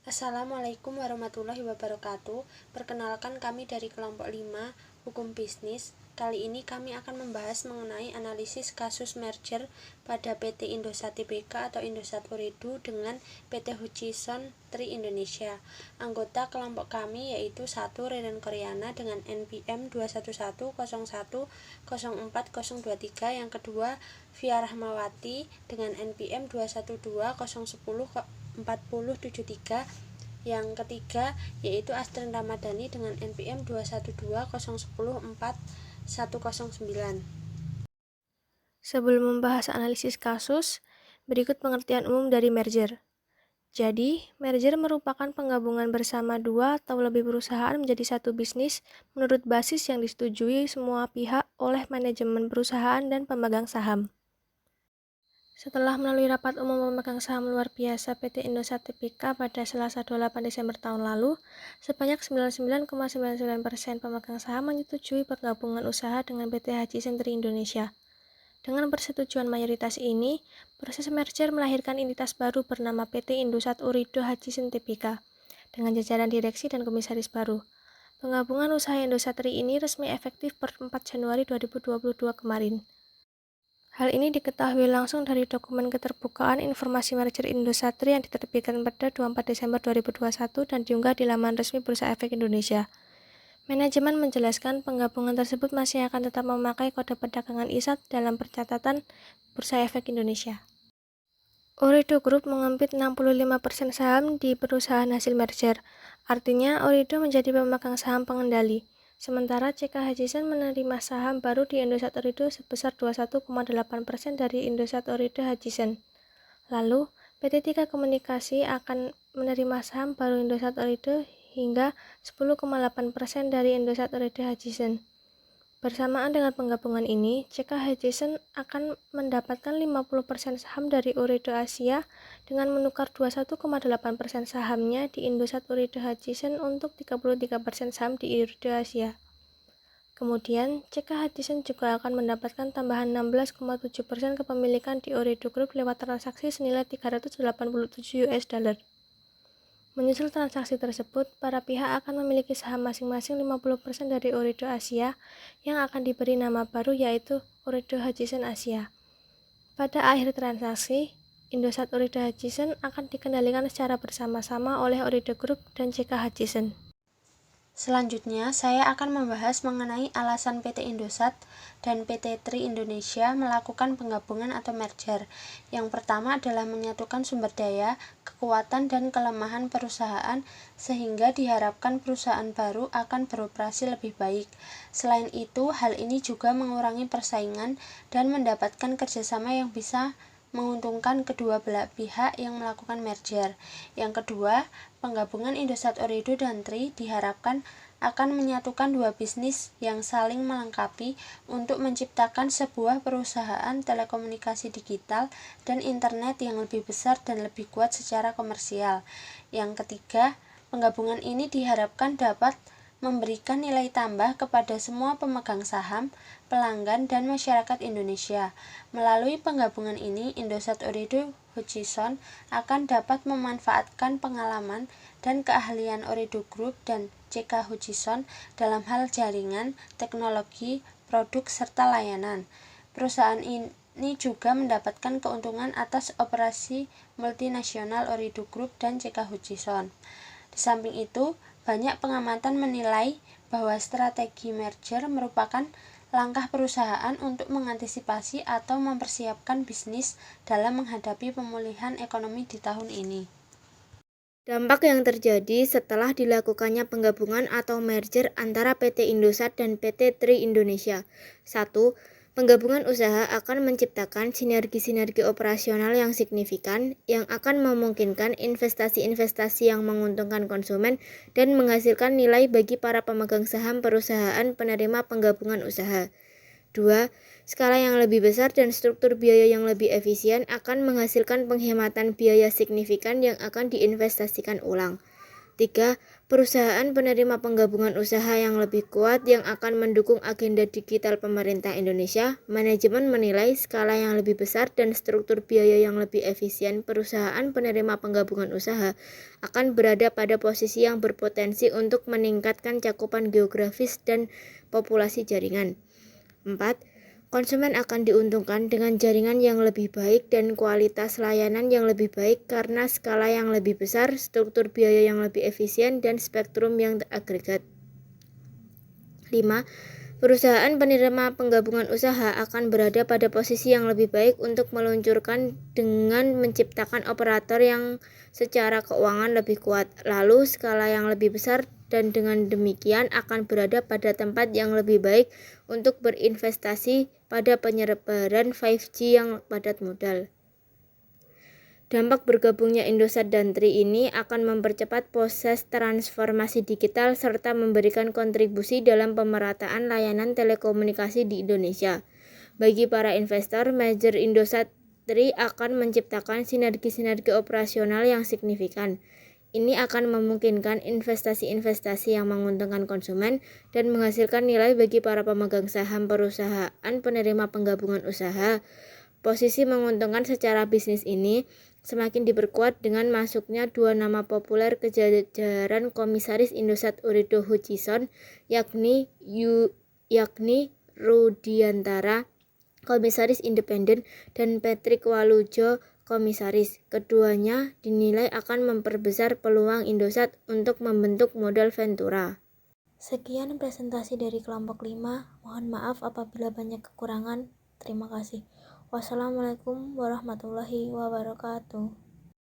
Assalamualaikum warahmatullahi wabarakatuh. Perkenalkan kami dari kelompok 5 Hukum Bisnis. Kali ini kami akan membahas mengenai analisis kasus merger pada PT Indosat Tbk atau Indosat Ooredoo dengan PT Hutchison Tri Indonesia. Anggota kelompok kami yaitu 1. Ririn Koreana dengan NPM 21100404023, yang kedua Via Rahmawati dengan NPM 21200104073, yang ketiga yaitu Astrin Ramadhani dengan NPM 21200104109. Sebelum membahas analisis kasus, berikut pengertian umum dari merger. Jadi, merger merupakan penggabungan bersama dua atau lebih perusahaan menjadi satu bisnis menurut basis yang disetujui semua pihak oleh manajemen perusahaan dan pemegang saham. Setelah melalui rapat umum pemegang saham luar biasa PT Indosat Tbk pada Selasa 28 Desember tahun lalu, sebanyak 99,99% pemegang saham menyetujui penggabungan usaha dengan PT Hutchison Tri Indonesia. Dengan persetujuan mayoritas ini, proses merger melahirkan entitas baru bernama PT Indosat Ooredoo Hutchison Tbk dengan jajaran direksi dan komisaris baru. Penggabungan usaha Indosat Tri ini resmi efektif per 4 Januari 2022 kemarin. Hal ini diketahui langsung dari dokumen keterbukaan informasi merger Indosat Tri yang diterbitkan pada 24 Desember 2021 dan diunggah di laman resmi Bursa Efek Indonesia. Manajemen menjelaskan penggabungan tersebut masih akan tetap memakai kode perdagangan ISAT dalam pencatatan Bursa Efek Indonesia. Ooredoo Group mengambil 65% saham di perusahaan hasil merger, artinya Ooredoo menjadi pemegang saham pengendali. Sementara CK Hutchison menerima saham baru di Indosat Ooredoo sebesar 21,8% dari Indosat Ooredoo Hutchison. Lalu, PT Tika Komunikasi akan menerima saham baru Indosat Ooredoo hingga 10,8% dari Indosat Ooredoo Hutchison. Bersamaan dengan penggabungan ini, CK Hutchison akan mendapatkan 50% saham dari Ooredoo Asia dengan menukar 21,8% sahamnya di Indosat Ooredoo Hutchison untuk 33% saham di Ooredoo Asia. Kemudian, CK Hutchison juga akan mendapatkan tambahan 16,7% kepemilikan di Ooredoo Group lewat transaksi senilai $387. Menyusul transaksi tersebut, para pihak akan memiliki saham masing-masing 50% dari Ooredoo Asia yang akan diberi nama baru yaitu Ooredoo Hutchison Asia. Pada akhir transaksi, Indosat Ooredoo Hutchison akan dikendalikan secara bersama-sama oleh Ooredoo Group dan CK Hutchison. Selanjutnya, saya akan membahas mengenai alasan PT Indosat dan PT Tri Indonesia melakukan penggabungan atau merger. Yang pertama adalah menyatukan sumber daya, kekuatan, dan kelemahan perusahaan sehingga diharapkan perusahaan baru akan beroperasi lebih baik. Selain itu, hal ini juga mengurangi persaingan dan mendapatkan kerjasama yang bisa menguntungkan kedua belah pihak yang melakukan merger. Yang kedua, penggabungan Indosat Ooredoo dan Tri diharapkan akan menyatukan dua bisnis yang saling melengkapi untuk menciptakan sebuah perusahaan telekomunikasi digital dan internet yang lebih besar dan lebih kuat secara komersial. Yang ketiga, penggabungan ini diharapkan dapat memberikan nilai tambah kepada semua pemegang saham, pelanggan, dan masyarakat Indonesia. Melalui penggabungan ini, Indosat Ooredoo Hutchison akan dapat memanfaatkan pengalaman dan keahlian Ooredoo Group dan CK Hutchison dalam hal jaringan, teknologi, produk, serta layanan. Perusahaan ini juga mendapatkan keuntungan atas operasi multinasional Ooredoo Group dan CK Hutchison. Di samping itu, banyak pengamatan menilai bahwa strategi merger merupakan langkah perusahaan untuk mengantisipasi atau mempersiapkan bisnis dalam menghadapi pemulihan ekonomi di tahun ini. Dampak yang terjadi setelah dilakukannya penggabungan atau merger antara PT Indosat dan PT Tri Indonesia. 1. Penggabungan usaha akan menciptakan sinergi-sinergi operasional yang signifikan yang akan memungkinkan investasi-investasi yang menguntungkan konsumen dan menghasilkan nilai bagi para pemegang saham perusahaan penerima penggabungan usaha. 2. Skala yang lebih besar dan struktur biaya yang lebih efisien akan menghasilkan penghematan biaya signifikan yang akan diinvestasikan ulang. 3. Perusahaan penerima penggabungan usaha yang lebih kuat yang akan mendukung agenda digital pemerintah Indonesia. Manajemen menilai skala yang lebih besar dan struktur biaya yang lebih efisien perusahaan penerima penggabungan usaha akan berada pada posisi yang berpotensi untuk meningkatkan cakupan geografis dan populasi jaringan. 4. Konsumen akan diuntungkan dengan jaringan yang lebih baik dan kualitas layanan yang lebih baik karena skala yang lebih besar, struktur biaya yang lebih efisien, dan spektrum yang agregat. 5. Perusahaan penerima penggabungan usaha akan berada pada posisi yang lebih baik untuk meluncurkan dengan menciptakan operator yang secara keuangan lebih kuat, lalu skala yang lebih besar, dan dengan demikian akan berada pada tempat yang lebih baik untuk berinvestasi pada penyebaran 5G yang padat modal. Dampak bergabungnya Indosat dan Tri ini akan mempercepat proses transformasi digital serta memberikan kontribusi dalam pemerataan layanan telekomunikasi di Indonesia. Bagi para investor, merger Indosat Tri akan menciptakan sinergi-sinergi operasional yang signifikan. Ini akan memungkinkan investasi-investasi yang menguntungkan konsumen dan menghasilkan nilai bagi para pemegang saham perusahaan penerima penggabungan usaha. Posisi menguntungkan secara bisnis ini semakin diperkuat dengan masuknya dua nama populer ke jajaran Komisaris Indosat Urido Hutchison, yakni Rudiantara, Komisaris Independen, dan Patrick Walujo, Komisaris. Keduanya dinilai akan memperbesar peluang Indosat untuk membentuk modal Ventura. Sekian presentasi dari kelompok 5. Mohon maaf apabila banyak kekurangan. Terima kasih. Wassalamualaikum warahmatullahi wabarakatuh.